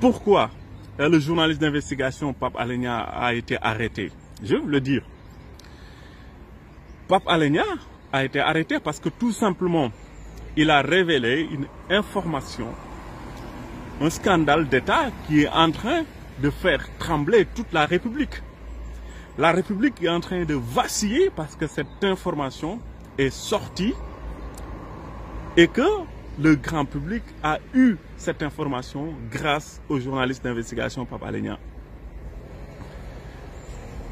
pourquoi le journaliste d'investigation Pape Alé Niang a été arrêté? Je veux le dire. Pape Alé Niang a été arrêté parce que tout simplement, il a révélé une information, un scandale d'État qui est en train de faire trembler toute la République. La République est en train de vaciller parce que cette information est sortie et que le grand public a eu cette information grâce au journaliste d'investigation Pape Alé Niang.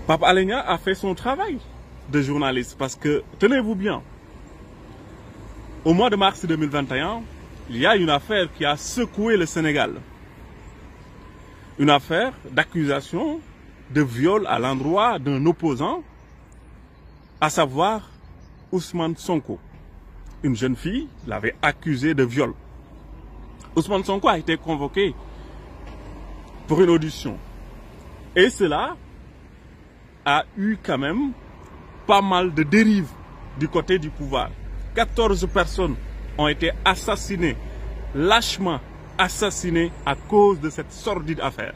Pape Alé Niang a fait son travail de journaliste parce que, tenez-vous bien, au mois de mars 2021, il y a une affaire qui a secoué le Sénégal. Une affaire d'accusation de viol à l'endroit d'un opposant, à savoir Ousmane Sonko. Une jeune fille l'avait accusé de viol. Ousmane Sonko a été convoqué pour une audition. Et cela a eu quand même pas mal de dérives du côté du pouvoir. 14 personnes ont été assassinées, lâchement assassinées à cause de cette sordide affaire.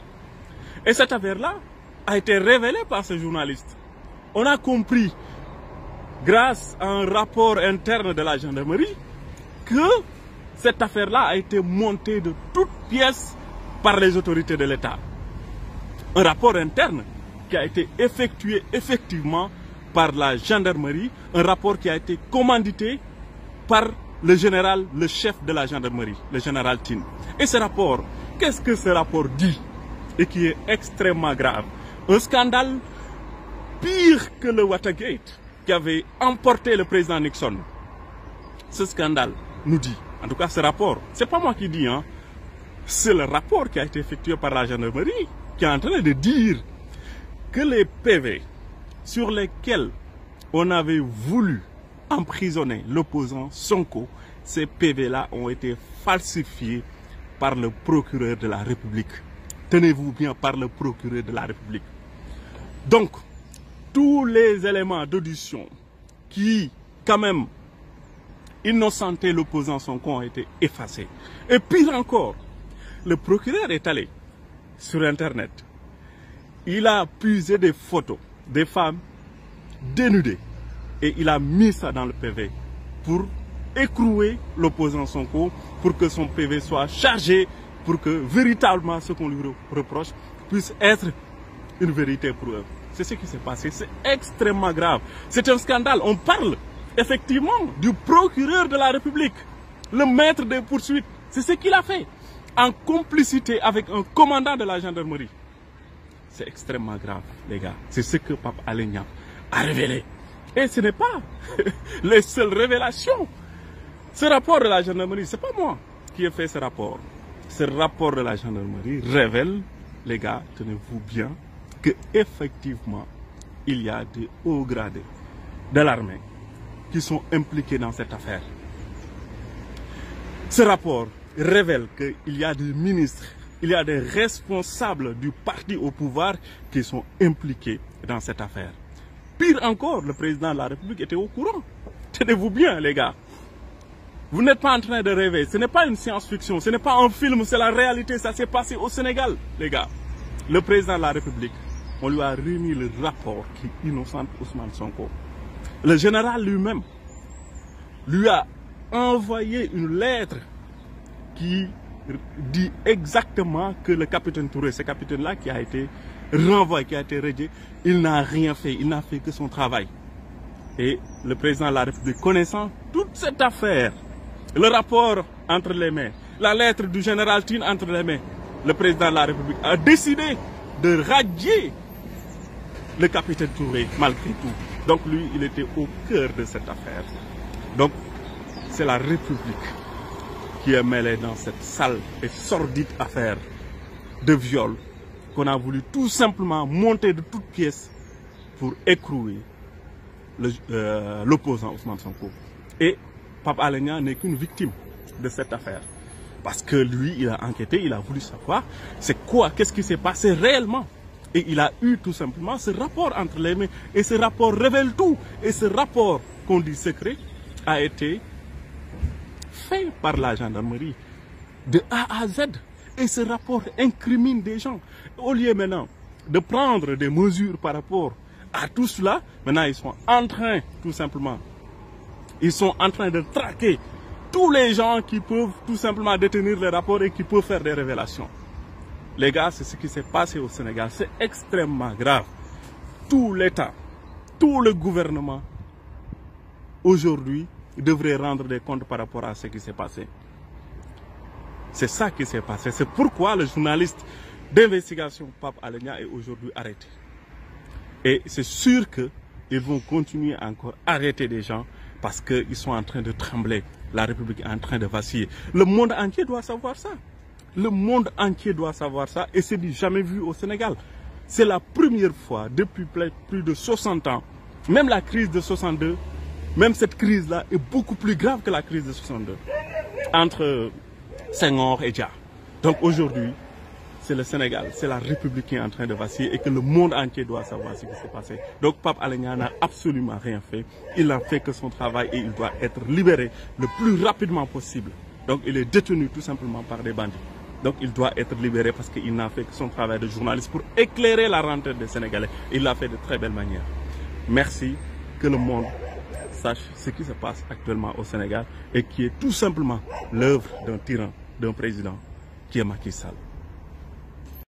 Et cette affaire-là a été révélée par ce journaliste. On a compris, grâce à un rapport interne de la gendarmerie, que cette affaire-là a été montée de toutes pièces par les autorités de l'État. Un rapport interne qui a été effectué effectivement par la gendarmerie, un rapport qui a été commandité par le général, le chef de la gendarmerie, le général Tine. Et ce rapport, qu'est-ce que ce rapport dit? Et qui est extrêmement grave. Un scandale pire que le Watergate qui avait emporté le président Nixon. Ce scandale nous dit, en tout cas ce rapport, c'est pas moi qui dis, hein, c'est le rapport qui a été effectué par la gendarmerie qui est en train de dire que les PV sur lesquels on avait voulu emprisonner l'opposant Sonko, ces PV-là ont été falsifiés par le procureur de la République. Tenez-vous bien, par le procureur de la République. Donc, tous les éléments d'audition qui, quand même, innocentaient l'opposant Sonko ont été effacés. Et pire encore, le procureur est allé sur Internet. Il a puisé des photos des femmes dénudées et il a mis ça dans le PV pour écrouer l'opposant Sonko, pour que son PV soit chargé, pour que véritablement ce qu'on lui reproche puisse être une vérité pour eux. C'est ce qui s'est passé, c'est extrêmement grave. C'est un scandale. On parle effectivement du procureur de la République, le maître des poursuites. C'est ce qu'il a fait, en complicité avec un commandant de la gendarmerie. C'est extrêmement grave, les gars. C'est ce que Pape Alé Niang a révélé. Et ce n'est pas les seules révélations. Ce rapport de la gendarmerie, ce n'est pas moi qui ai fait ce rapport. Ce rapport de la gendarmerie révèle, les gars, tenez-vous bien, que effectivement, il y a des hauts gradés de l'armée qui sont impliqués dans cette affaire. Ce rapport révèle qu'il y a des ministres, il y a des responsables du parti au pouvoir qui sont impliqués dans cette affaire. Pire encore, le président de la République était au courant. Tenez-vous bien, les gars. Vous n'êtes pas en train de rêver. Ce n'est pas une science-fiction, ce n'est pas un film, c'est la réalité. Ça s'est passé au Sénégal, les gars. Le président de la République, on lui a remis le rapport qui innocente Ousmane Sonko. Le général lui-même lui a envoyé une lettre qui dit exactement que le capitaine Touré, ce capitaine-là qui a été renvoyé, qui a été radié, il n'a rien fait, il n'a fait que son travail. Et le président de la République, connaissant toute cette affaire, le rapport entre les mains, la lettre du général Tine entre les mains, le président de la République a décidé de radier le capitaine Touré malgré tout. Donc lui, il était au cœur de cette affaire. Donc c'est la République qui est mêlée dans cette sale et sordide affaire de viol qu'on a voulu tout simplement monter de toutes pièces pour écrouer l'opposant Ousmane Sonko. Et Pape Alé Niang n'est qu'une victime de cette affaire. Parce que lui, il a enquêté, il a voulu savoir c'est quoi, qu'est-ce qui s'est passé réellement. Et il a eu tout simplement ce rapport entre les mains. Et ce rapport révèle tout. Et ce rapport qu'on dit secret a été fait par la gendarmerie de A à Z. Et ce rapport incrimine des gens. Au lieu maintenant de prendre des mesures par rapport à tout cela, maintenant ils sont en train, tout simplement, ils sont en train de traquer tous les gens qui peuvent tout simplement détenir les rapports et qui peuvent faire des révélations. Les gars, c'est ce qui s'est passé au Sénégal. C'est extrêmement grave. Tout l'État, tout le gouvernement, aujourd'hui, devrait rendre des comptes par rapport à ce qui s'est passé. C'est ça qui s'est passé. C'est pourquoi le journaliste d'investigation Pape Alé Niang est aujourd'hui arrêté. Et c'est sûr qu'ils vont continuer encore à arrêter des gens parce qu'ils sont en train de trembler. La République est en train de vaciller. Le monde entier doit savoir ça. Le monde entier doit savoir ça et c'est du jamais vu au Sénégal. C'est la première fois depuis plus de 60 ans, même la crise de 62, même cette crise-là est beaucoup plus grave que la crise de 62, entre Senghor et Dia. Donc aujourd'hui, c'est le Sénégal, c'est la République qui est en train de vaciller et que le monde entier doit savoir ce qui s'est passé. Donc Pape Alé Niang n'a absolument rien fait. Il n'a fait que son travail et il doit être libéré le plus rapidement possible. Donc il est détenu tout simplement par des bandits. Donc il doit être libéré parce qu'il n'a fait que son travail de journaliste pour éclairer la rentrée des Sénégalais. Il l'a fait de très belle manière. Merci, que le monde sache ce qui se passe actuellement au Sénégal et qui est tout simplement l'œuvre d'un tyran, d'un président qui est Macky Sall.